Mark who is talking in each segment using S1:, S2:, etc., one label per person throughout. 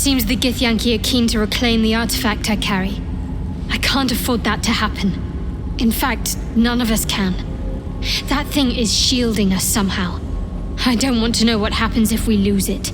S1: seems the Githyanki are keen to reclaim the artifact I carry. I can't afford that to happen. In fact, none of us can. That thing is shielding us somehow. I don't want to know what happens if we lose it.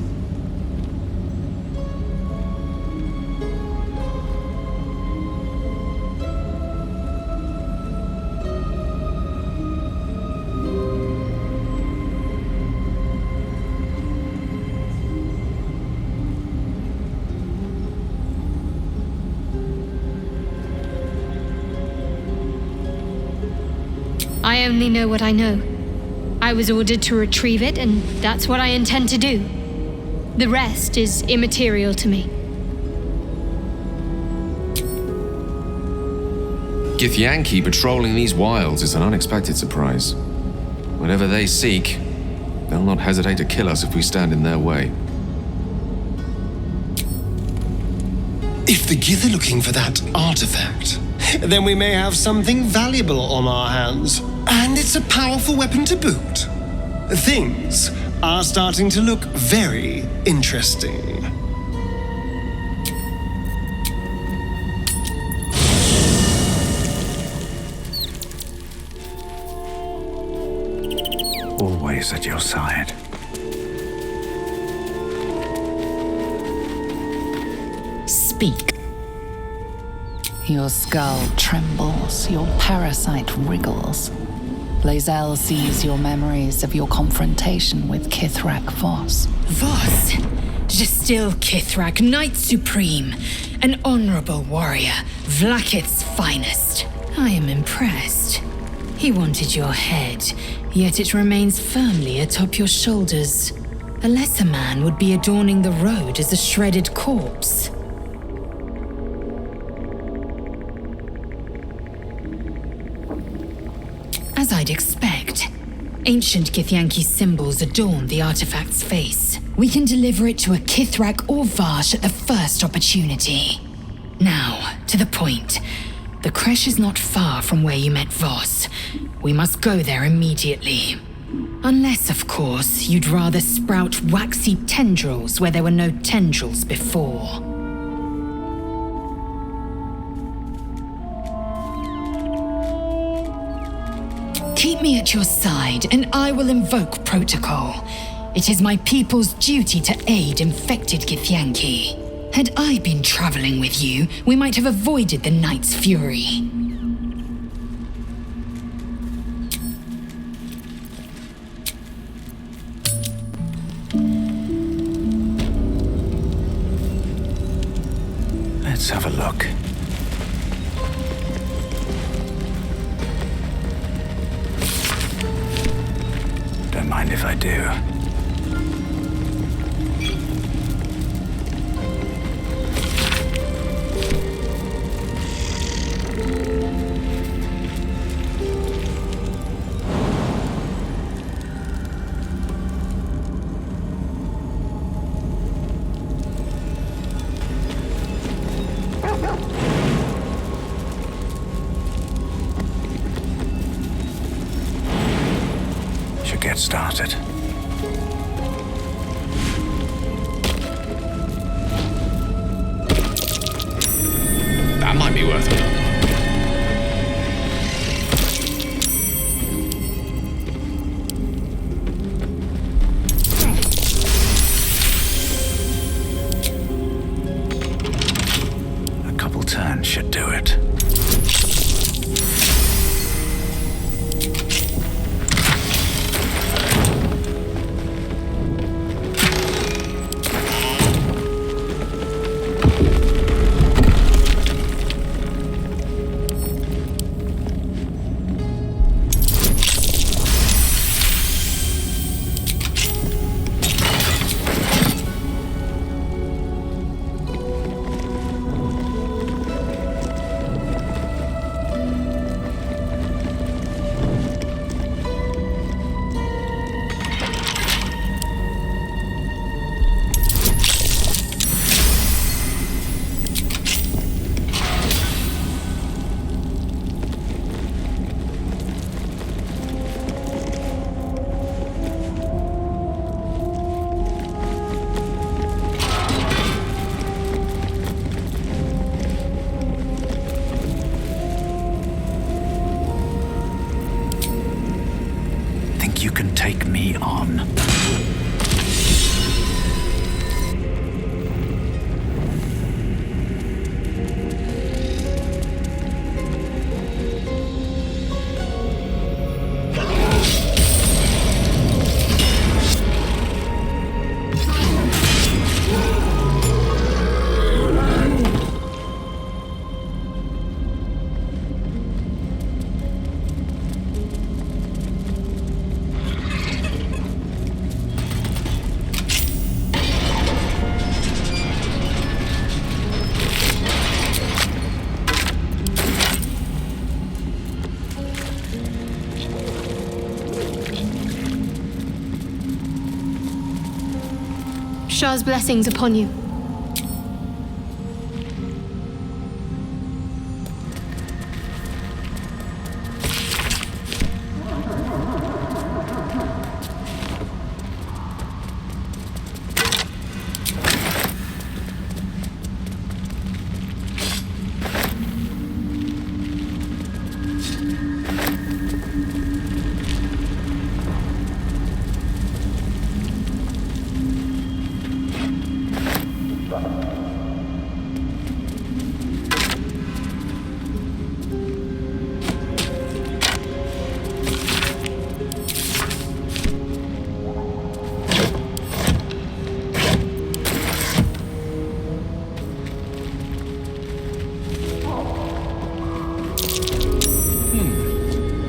S1: I only know what I know. I was ordered to retrieve it, and that's what I intend to do. The rest is immaterial to me.
S2: Githyanki patrolling these wilds is an unexpected surprise. Whatever they seek, they'll not hesitate to kill us if we stand in their way.
S3: If the Gith are looking for that artifact, then we may have something valuable on our hands. And it's a powerful weapon to boot. Things are starting to look very interesting.
S4: Always at your side.
S5: Speak. Your skull trembles, your parasite wriggles. Lae'zel sees your memories of your confrontation with Kithrak Voss.
S6: Voss? Justil Kithrak, Knight Supreme. An honorable warrior, Vlaakith's finest. I am impressed. He wanted your head, yet it remains firmly atop your shoulders. A lesser man would be adorning the road as a shredded corpse. As I'd expect, ancient Githyanki symbols adorn the artifact's face. We can deliver it to a Kithrak or Vash at the first opportunity. Now, to the point. The creche is not far from where you met Voss. We must go there immediately. Unless, of course, you'd rather sprout waxy tendrils where there were no tendrils before. Keep me at your side, and I will invoke protocol. It is my people's duty to aid infected Githyanki. Had I been traveling with you, we might have avoided the Knight's fury.
S4: Let's have a look. Don't mind if I do. Should get started.
S2: That might be worth it.
S4: A couple turns should do it. think you can take me on?
S1: Shah's blessings upon you.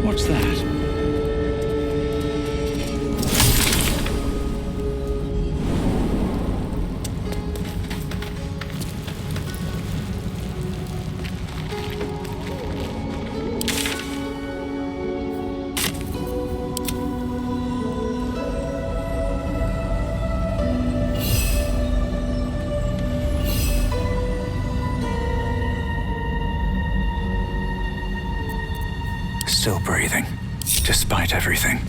S4: What's that? Still breathing, despite everything.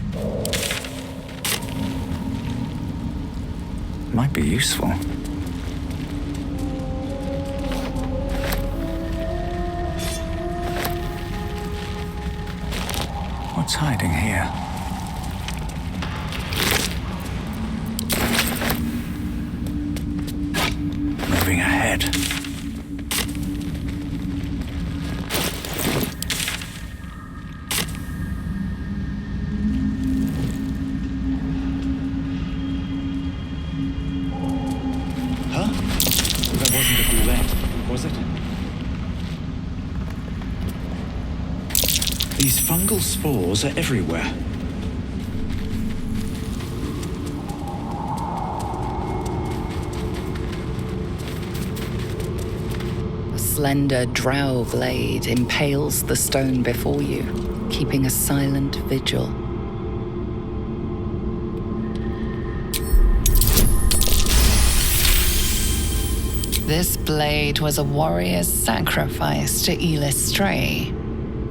S4: Might be useful. What's hiding here? Moving ahead.
S7: That wasn't a roulette, was it? These fungal spores are everywhere.
S5: A slender drow blade impales the stone before you, keeping a silent vigil. This blade was a warrior's sacrifice to Elis.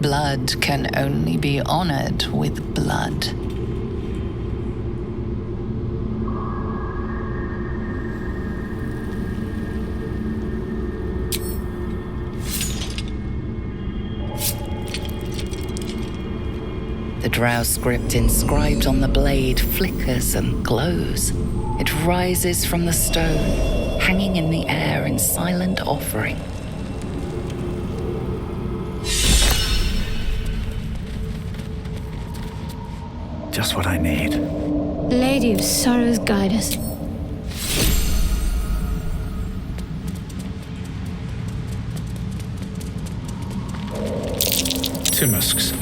S5: Blood can only be honored with blood. The drow script inscribed on the blade flickers and glows. It rises from the stone, hanging in the air in silent offering.
S4: Just what I need.
S1: Lady of Sorrows, guide us.
S7: Timusks,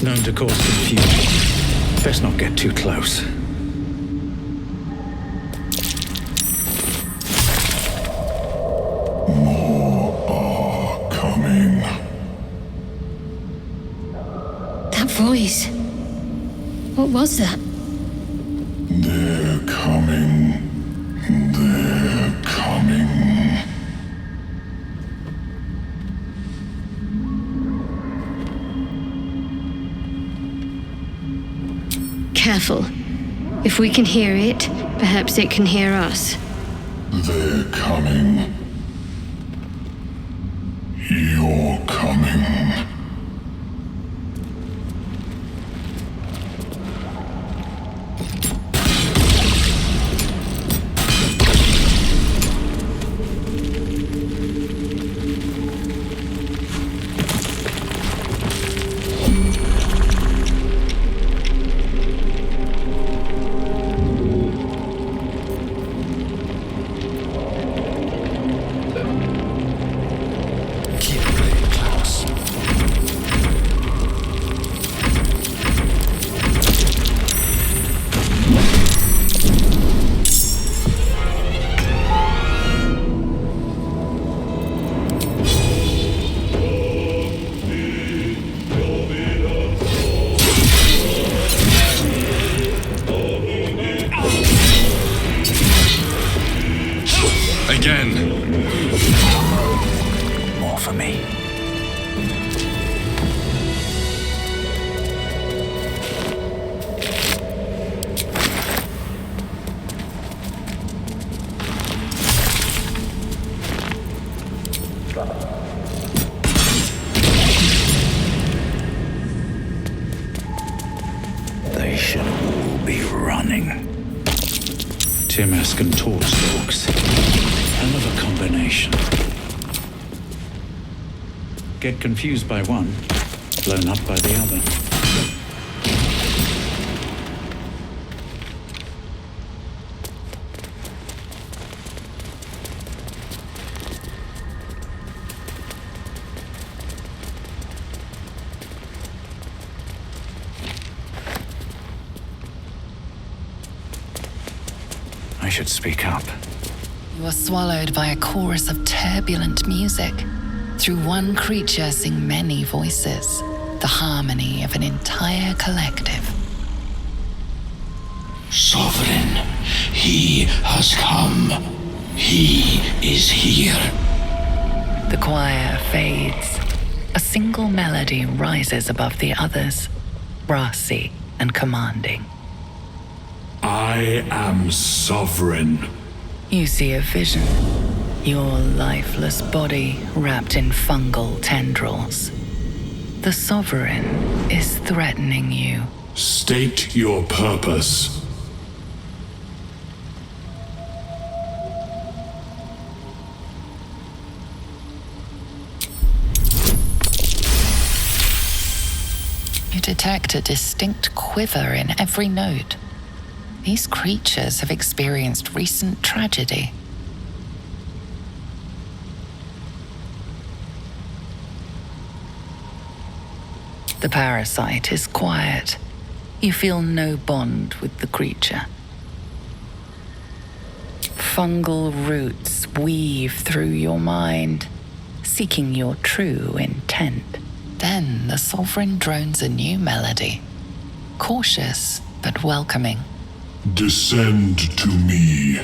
S7: known to cause confusion. Best not get too close.
S1: That voice. What was that?
S8: They're coming. They're coming.
S1: Careful. If we can hear it, perhaps it can hear us.
S8: They're coming. You're coming.
S4: More for me. They should all be running.
S7: Timask and Torch Stalks. Hell of a combination. Get confused by one, blown up by the other.
S4: I should speak up.
S5: You are swallowed by a chorus of turbulent music. Through one creature sing many voices, the harmony of an entire collective.
S8: Sovereign, he has come. He is here.
S5: The choir fades. A single melody rises above the others, brassy and commanding.
S8: I am sovereign.
S5: You see a vision. Your lifeless body wrapped in fungal tendrils. The Sovereign is threatening you.
S8: State your purpose.
S5: You detect a distinct quiver in every note. These creatures have experienced recent tragedy. The parasite is quiet. You feel no bond with the creature. Fungal roots weave through your mind, seeking your true intent. Then the Sovereign drones a new melody, cautious but welcoming.
S8: Descend to me.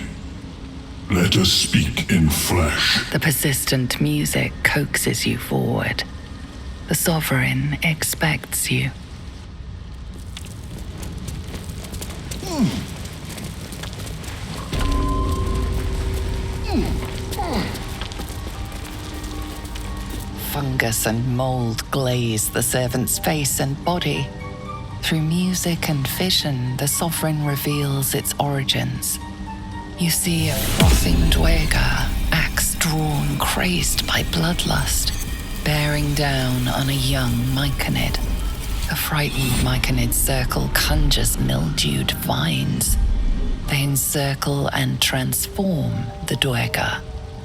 S8: Let us speak in flesh.
S5: The persistent music coaxes you forward. The Sovereign expects you. Fungus and mold glaze the servant's face and body. Through music and vision, the Sovereign reveals its origins. You see a frothing Dweger, axe drawn, crazed by bloodlust, bearing down on a young Myconid. A frightened Myconid circle conjures mildewed vines. They encircle and transform the Dweger.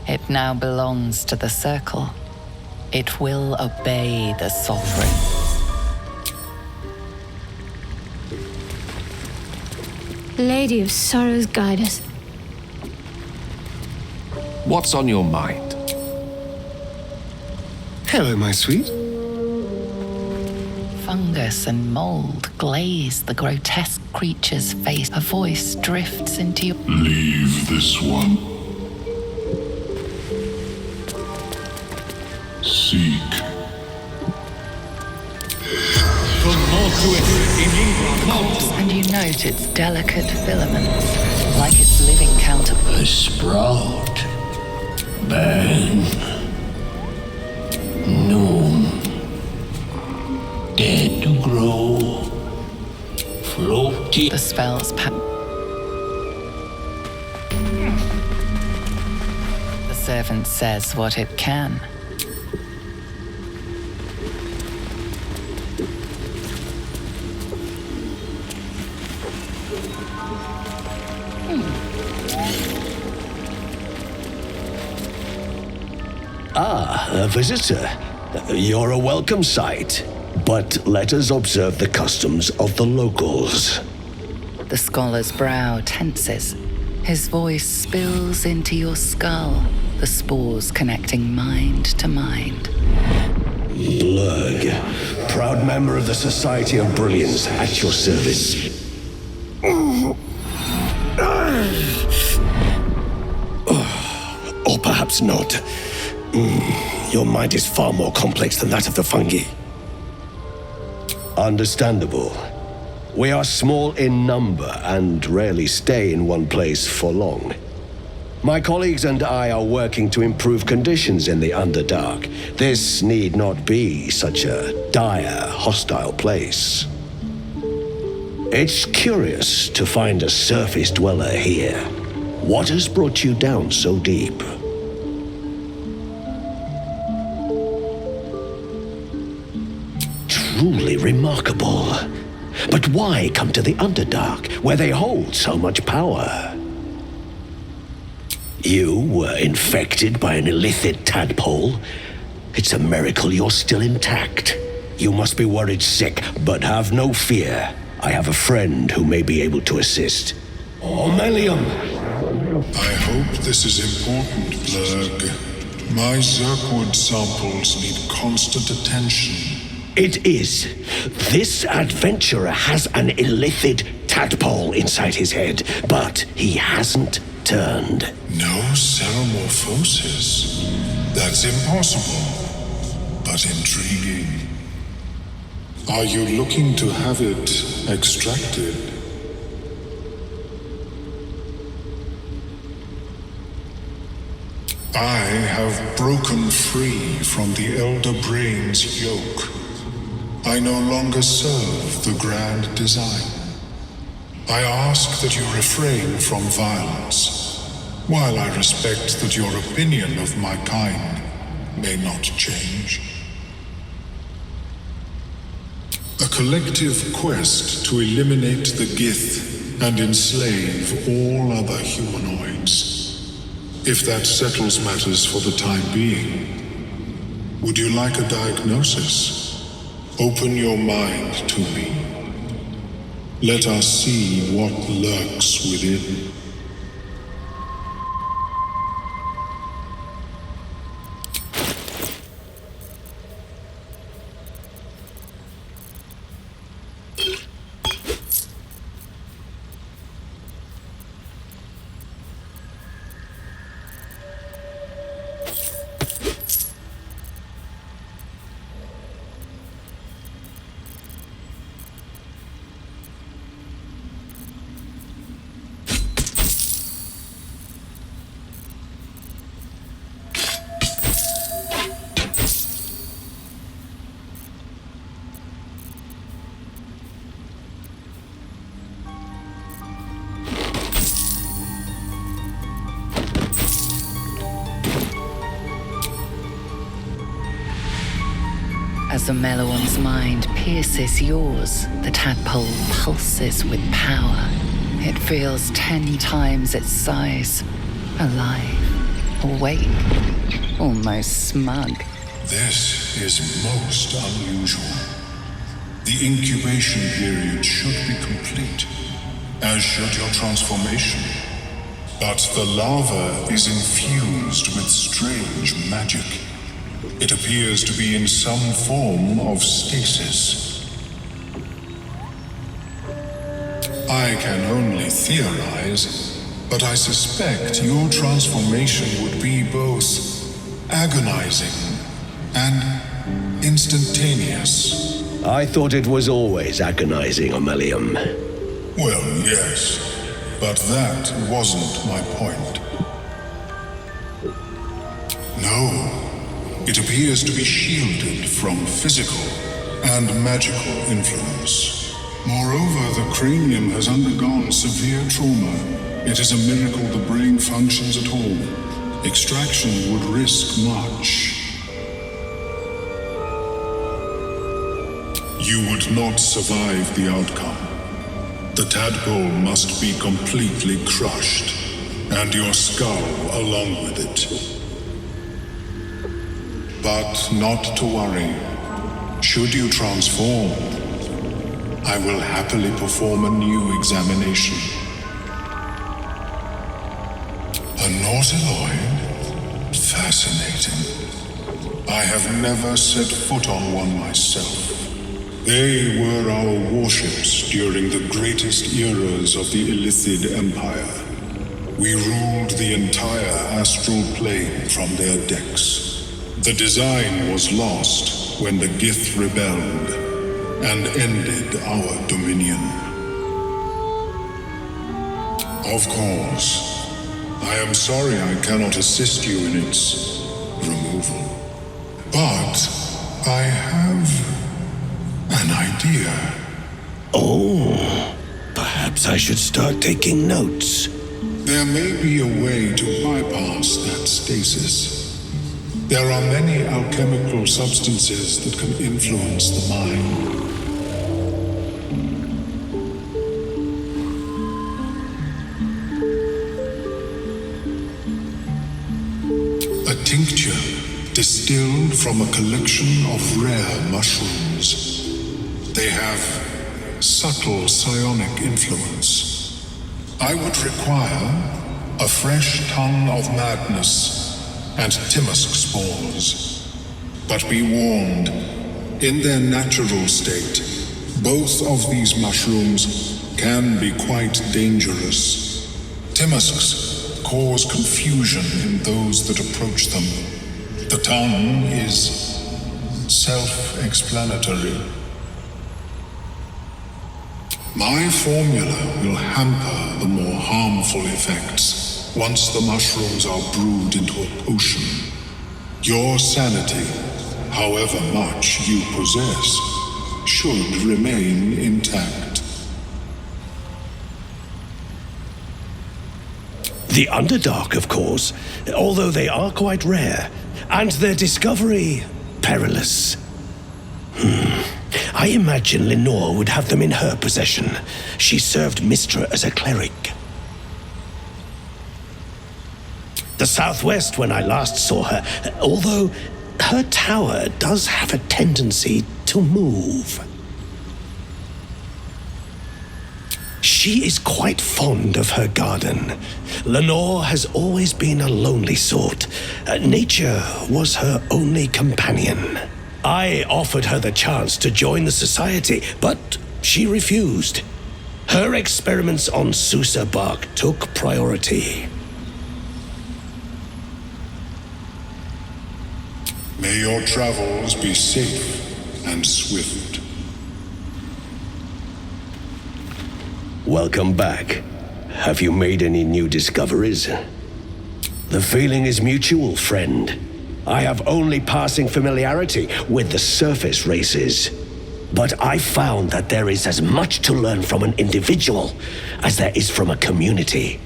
S5: It now belongs to the circle. It will obey the Sovereign.
S1: Lady of Sorrows, guide us.
S2: What's on your mind?
S3: Hello, my sweet.
S5: Fungus and mold glaze the grotesque creature's face. A voice drifts into your...
S8: Leave this one. Seek.
S5: And you note its delicate filaments, like its living counterpart.
S8: A sprout. Burn. Noon. Dead to grow. floating.
S5: The spell's The servant says what it can.
S9: A visitor. You're a welcome sight. But let us observe the customs of the locals.
S5: The scholar's brow tenses. His voice spills into your skull, the spores connecting mind to mind.
S9: Blurg, proud member of the Society of Brilliance, at your service. Or perhaps not. Your mind is far more complex than that of the fungi. Understandable. We are small in number and rarely stay in one place for long. My colleagues and I are working to improve conditions in the Underdark. This need not be such a dire, hostile place. It's curious to find a surface dweller here. What has brought you down so deep? Truly remarkable. But why come to the Underdark, where they hold so much power? You were infected by an illithid tadpole? It's a miracle you're still intact. You must be worried sick, but have no fear. I have a friend who may be able to assist. Omelium!
S8: I hope this is important, Blurg. My Zirkwood samples need constant attention.
S9: It is. This adventurer has an illithid tadpole inside his head, but he hasn't turned.
S8: No ceramorphosis. That's impossible, but intriguing. Are you looking to have it extracted? I have broken free from the Elder Brain's yoke. I no longer serve the grand design. I ask that you refrain from violence, while I respect that your opinion of my kind may not change. A collective quest to eliminate the Gith and enslave all other humanoids. If that settles matters for the time being, would you like a diagnosis? Open your mind to me. Let us see what lurks within.
S5: As the Meloan's mind pierces yours, the tadpole pulses with power. It feels 10 times its size. Alive, awake, almost smug.
S8: This is most unusual. The incubation period should be complete, as should your transformation. But the larva is infused with strange magic. It appears to be in some form of stasis. I can only theorize, but I suspect your transformation would be both agonizing and instantaneous.
S9: I thought it was always agonizing, Omelium.
S8: Well, yes, but that wasn't my point. No. It appears to be shielded from physical and magical influence. Moreover, the cranium has undergone severe trauma. It is a miracle the brain functions at all. Extraction would risk much. You would not survive the outcome. The tadpole must be completely crushed, and your skull along with it. But not to worry. Should you transform, I will happily perform a new examination. A nautiloid? Fascinating. I have never set foot on one myself. They were our warships during the greatest eras of the Illithid Empire. We ruled the entire astral plane from their decks. The design was lost when the Gith rebelled and ended our dominion. Of course, I am sorry I cannot assist you in its removal. But I have an idea.
S9: Oh, perhaps I should start taking notes.
S8: There may be a way to bypass that stasis. There are many alchemical substances that can influence the mind. A tincture distilled from a collection of rare mushrooms. They have subtle psionic influence. I would require a fresh ton of madness and Timusk spores. But be warned, in their natural state, both of these mushrooms can be quite dangerous. Timusks cause confusion in those that approach them. The tongue is self-explanatory. My formula will hamper the more harmful effects once the mushrooms are brewed into a potion. Your sanity, however much you possess, should remain intact.
S9: The Underdark, of course, although they are quite rare, and their discovery perilous. I imagine Lenore would have them in her possession. She served Mistra as a cleric. The southwest when I last saw her, although her tower does have a tendency to move. She is quite fond of her garden. Lenore has always been a lonely sort. Nature was her only companion. I offered her the chance to join the society, but she refused. Her experiments on Susa bark took priority.
S8: May your travels be safe and swift.
S9: Welcome back. Have you made any new discoveries? The feeling is mutual, friend. I have only passing familiarity with the surface races. But I found that there is as much to learn from an individual as there is from a community.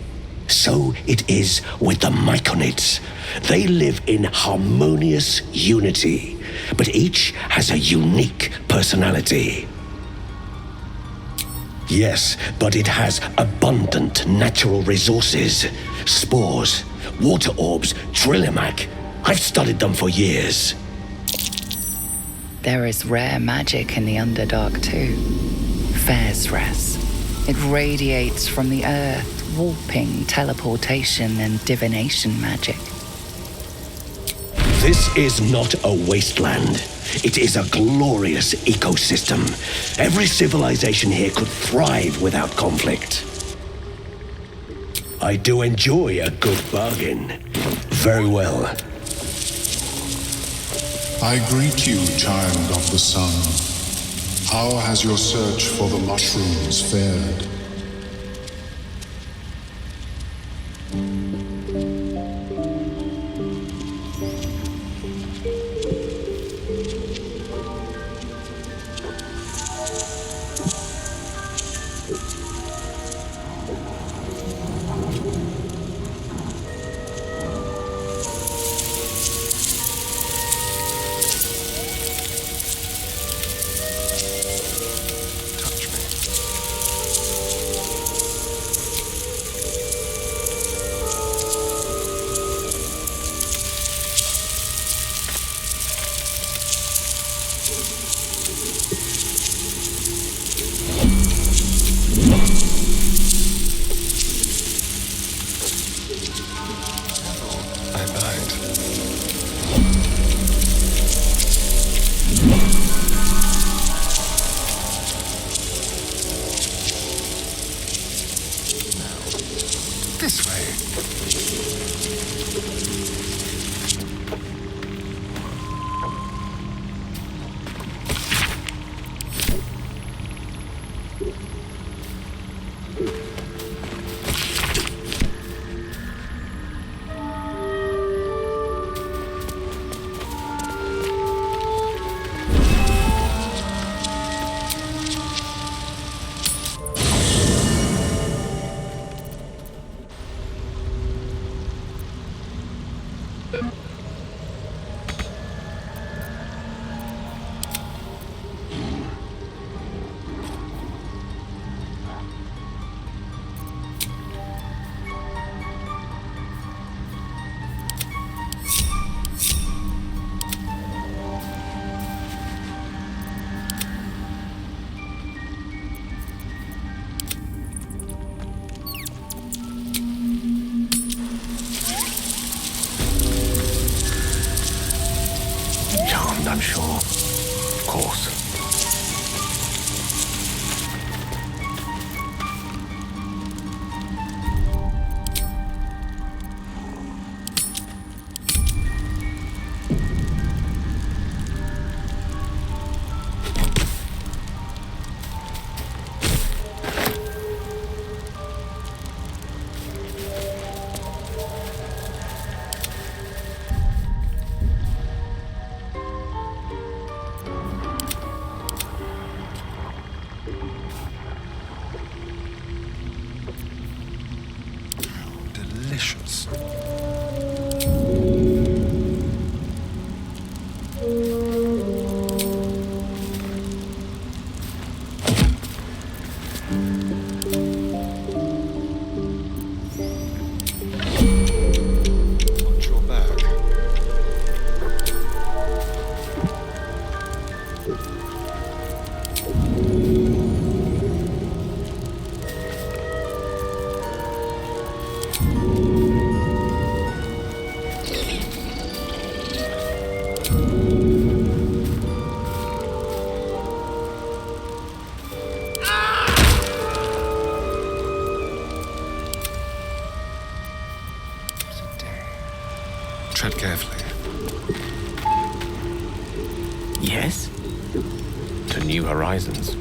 S9: So it is with the Myconids. They live in harmonious unity, but each has a unique personality. Yes, but it has abundant natural resources. Spores, water orbs, Trillimac. I've studied them for years.
S5: There is rare magic in the Underdark too. Fairsras. It radiates from the earth, warping, teleportation, and divination magic.
S9: This is not a wasteland. It is a glorious ecosystem. Every civilization here could thrive without conflict. I do enjoy a good bargain. Very well.
S8: I greet you, child of the sun. How has your search for the mushrooms fared? This way.
S2: I'm sure. Of course.
S8: Delicious. Watch your back. Tread carefully.
S2: Yes? To new horizons.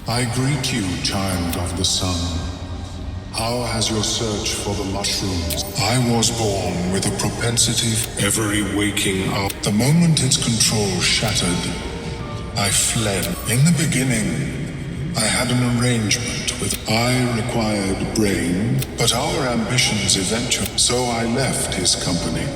S8: I greet you, child of the sun. How has your search for the mushrooms? I was born with a propensity for every waking hour. The moment its control shattered, I fled. In the beginning, I had an arrangement with I required brain, but our ambitions eventually, so I left his company.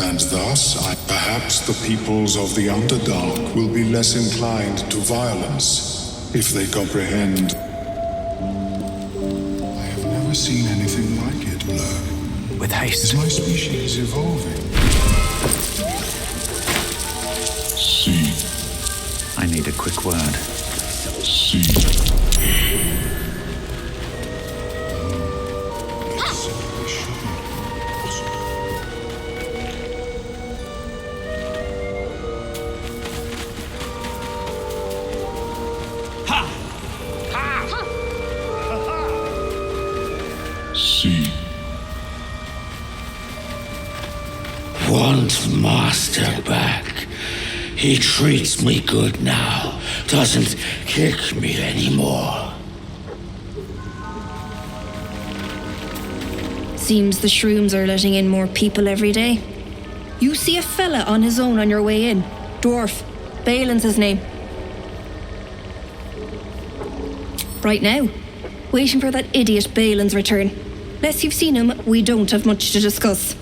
S8: And thus, perhaps the peoples of the Underdark will be less inclined to violence if they comprehend. I have never seen anything like it, Blur.
S4: With haste.
S8: Is my species evolving?
S7: See.
S4: I need a quick word.
S7: See. See.
S10: Want Master back. He treats me good now, doesn't kick me anymore.
S11: Seems the shrooms are letting in more people every day. You see a fella on his own on your way in. Dwarf. Balin's his name. Right now, waiting for that idiot Balin's return. Unless you've seen him, we don't have much to discuss.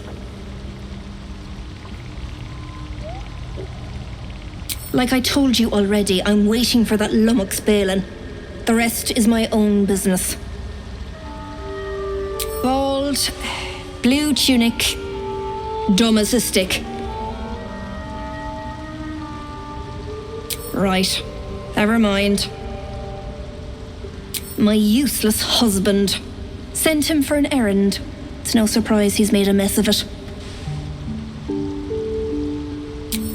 S11: Like I told you already, I'm waiting for that lummox Balin. The rest is my own business. Bald, blue tunic, dumb as a stick. Right, never mind. My useless husband. Sent him for an errand. It's no surprise he's made a mess of it.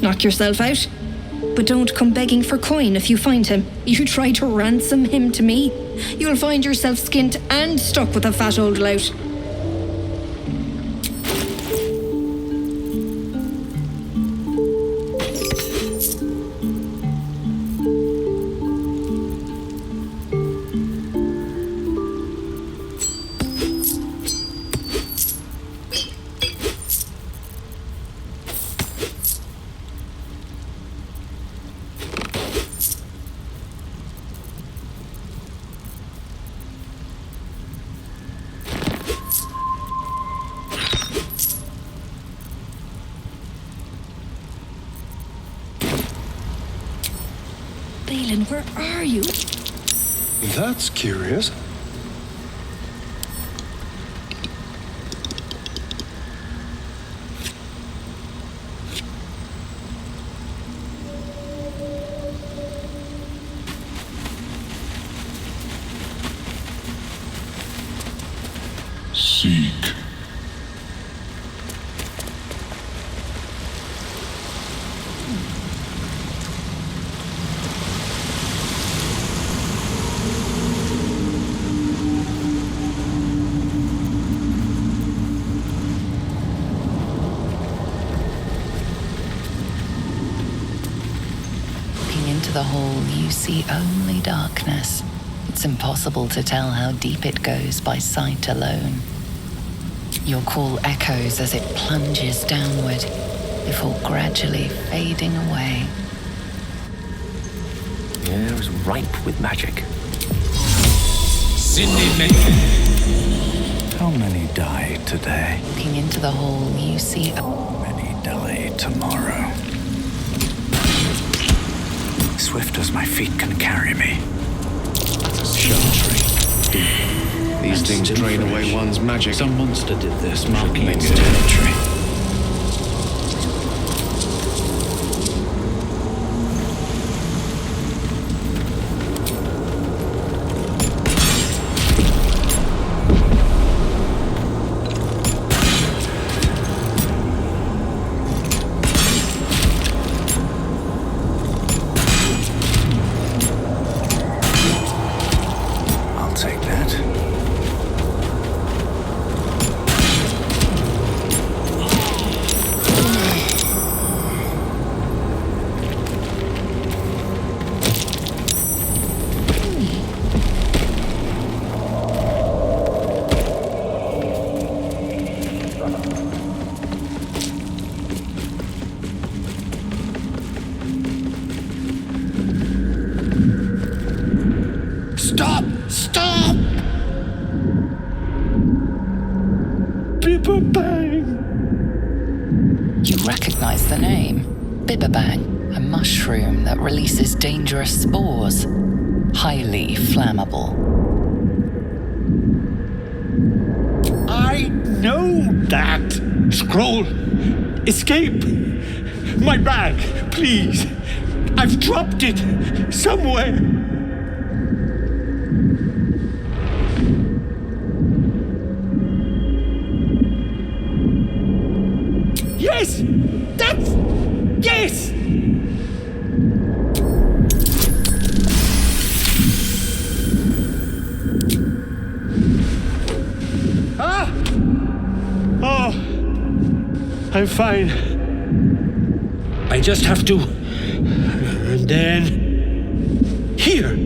S11: Knock yourself out. But don't come begging for coin if you find him. You try to ransom him to me, you'll find yourself skint and stuck with a fat old lout. Balin, where are you?
S3: That's curious.
S8: Seek.
S5: Into the hole, you see only darkness. It's impossible to tell how deep it goes by sight alone. Your call echoes as it plunges downward, before gradually fading away.
S9: The air is ripe with magic.
S4: How many die today?
S5: Looking into the hole, you see
S4: Many die tomorrow. Swift as my feet can carry me. Sharp tree.
S2: These things drain away one's magic.
S7: Some monster did this, marking its territory.
S5: You recognize the name. Bibberbang, a mushroom that releases dangerous spores. Highly flammable.
S10: I know that. Scroll. Escape. My bag, please. I've dropped it somewhere. Yes! That's... Yes! Ah! Oh, I'm fine. I just have to then here.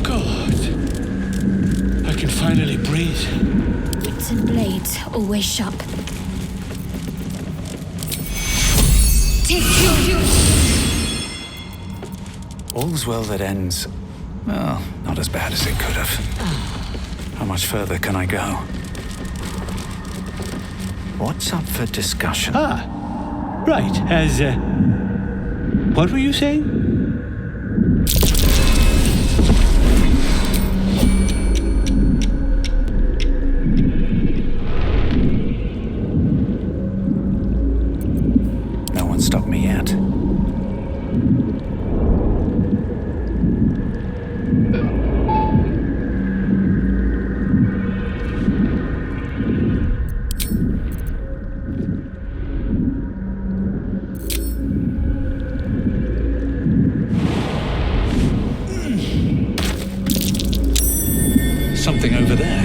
S10: God, I can finally breathe.
S1: Wits and blades always sharp. Take you.
S4: All's well that ends. Well, not as bad as it could have. How much further can I go? What's up for discussion?
S10: Right, what were you saying?
S4: No one stopped me yet. Something over there.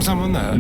S3: Someone there?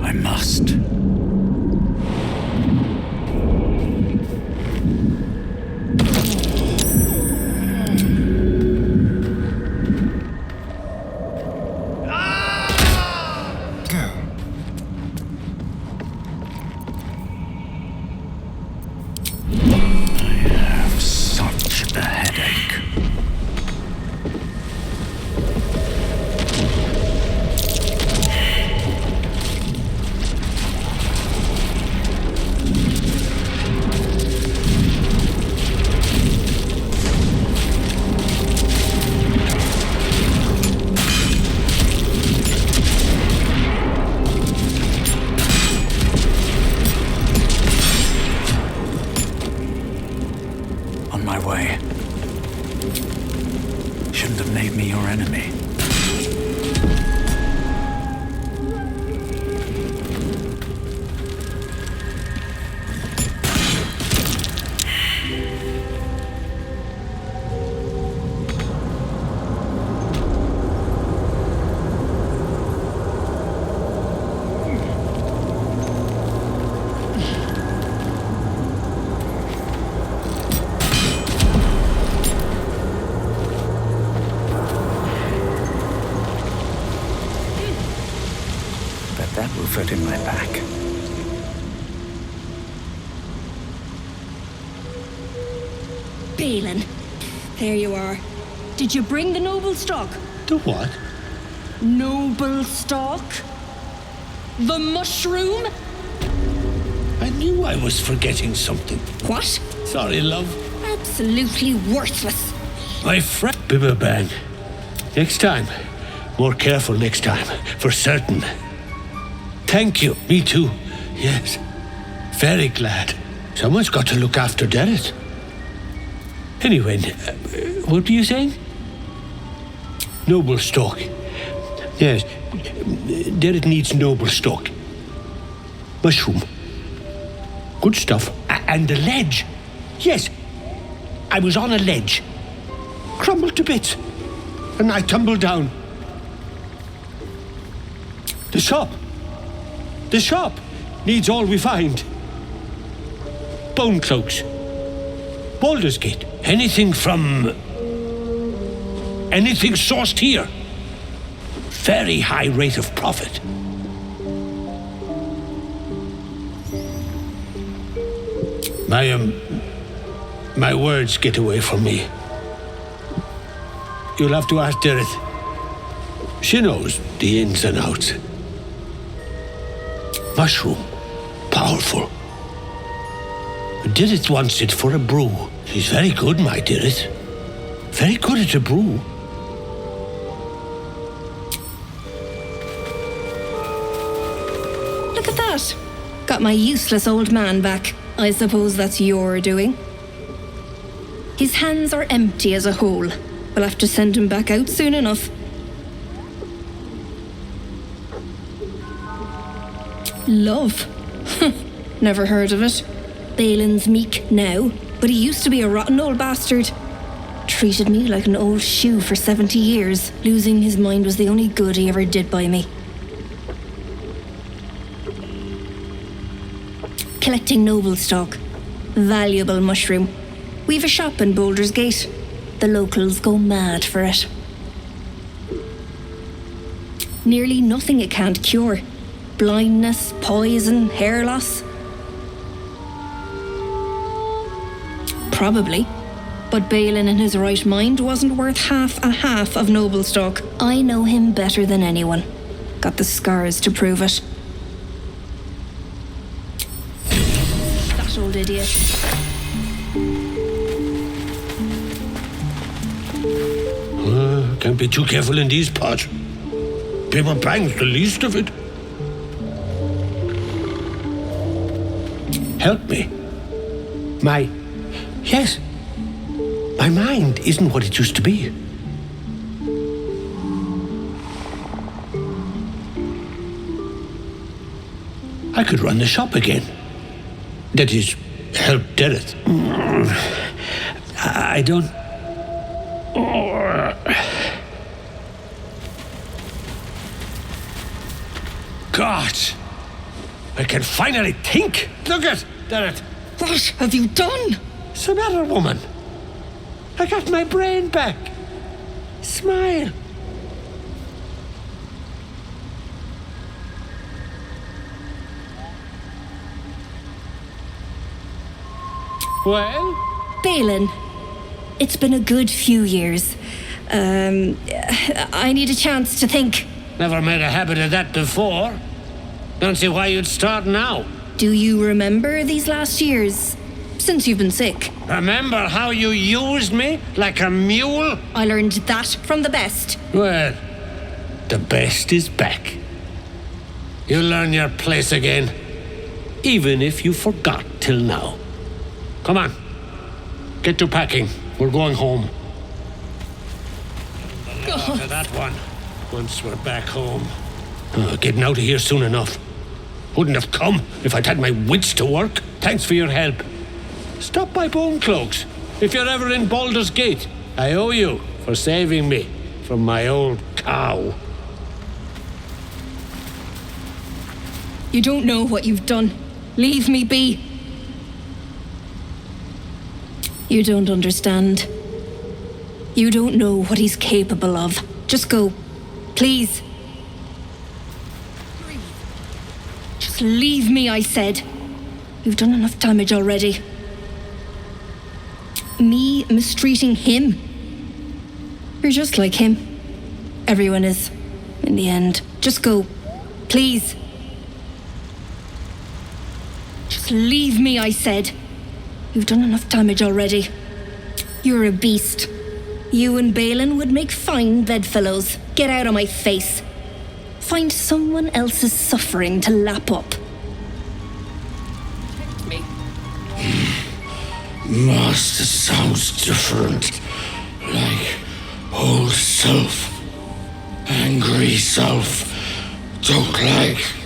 S4: I must. That will fit in my pack.
S11: Balin, there you are. Did you bring the noble stock?
S10: The what?
S11: Noble stock? The mushroom?
S10: I knew I was forgetting something.
S11: What?
S10: Sorry, love.
S11: Absolutely worthless.
S10: My friend Bibberbang. Next time. More careful next time, for certain. Thank you. Me too. Yes. Very glad. Someone's got to look after Derek. Anyway, what were you saying? Noble stock. Yes, Derek needs noble stock. Mushroom. Good stuff. And the ledge. Yes, I was on a ledge. Crumbled to bits. And I tumbled down. The shop. The shop needs all we find. Bone cloaks. Baldur's Gate. Anything sourced here. Very high rate of profit. My words get away from me. You'll have to ask Derek. She knows the ins and outs. Mushroom. Powerful. Derek wants it for a brew. He's very good, my Derek. Very good at a brew.
S11: Look at that. Got my useless old man back. I suppose that's your doing. His hands are empty as a hole. We'll have to send him back out soon enough. Love? Never heard of it. Balin's meek now, but he used to be a rotten old bastard. Treated me like an old shoe for 70 years. Losing his mind was the only good he ever did by me. Collecting noble stock. Valuable mushroom. We've a shop in Baldur's Gate. The locals go mad for it. Nearly nothing it can't cure. Blindness, poison, hair loss. Probably. But Balin in his right mind wasn't worth half of noble stock. I know him better than anyone. Got the scars to prove it. That old idiot.
S10: Can't be too careful in these parts. Paper bang's the least of it. Help me. Yes. My mind isn't what it used to be. I could run the shop again. That is, help Derek. I don't... God! I can finally think! Look at Derek!
S11: What have you done?
S10: What's the matter, woman? I got my brain back. Smile. Well?
S11: Balin, it's been a good few years. I need a chance to think.
S10: Never made a habit of that before. Don't see why you'd start now.
S11: Do you remember these last years? Since you've been sick.
S10: Remember how you used me like a mule?
S11: I learned that from the best.
S10: Well, the best is back. You'll learn your place again, even if you forgot till now. Come on, get to packing. We're going home. To that one, once we're back home. Getting out of here soon enough. Wouldn't have come if I'd had my wits to work. Thanks for your help. Stop by Bone Cloaks if you're ever in Baldur's Gate. I owe you for saving me from my old cow.
S11: You don't know what you've done. Leave me be. You don't understand. You don't know what he's capable of. Just go. Please. Just leave me, I said. You've done enough damage already. Me mistreating him. You're just like him. Everyone is, in the end. Just go. Please. Just leave me, I said. You've done enough damage already. You're a beast. You and Balin would make fine bedfellows. Get out of my face. Find someone else's suffering to lap up. Protect me.
S10: Master sounds different. Like old self. Angry self. Don't like.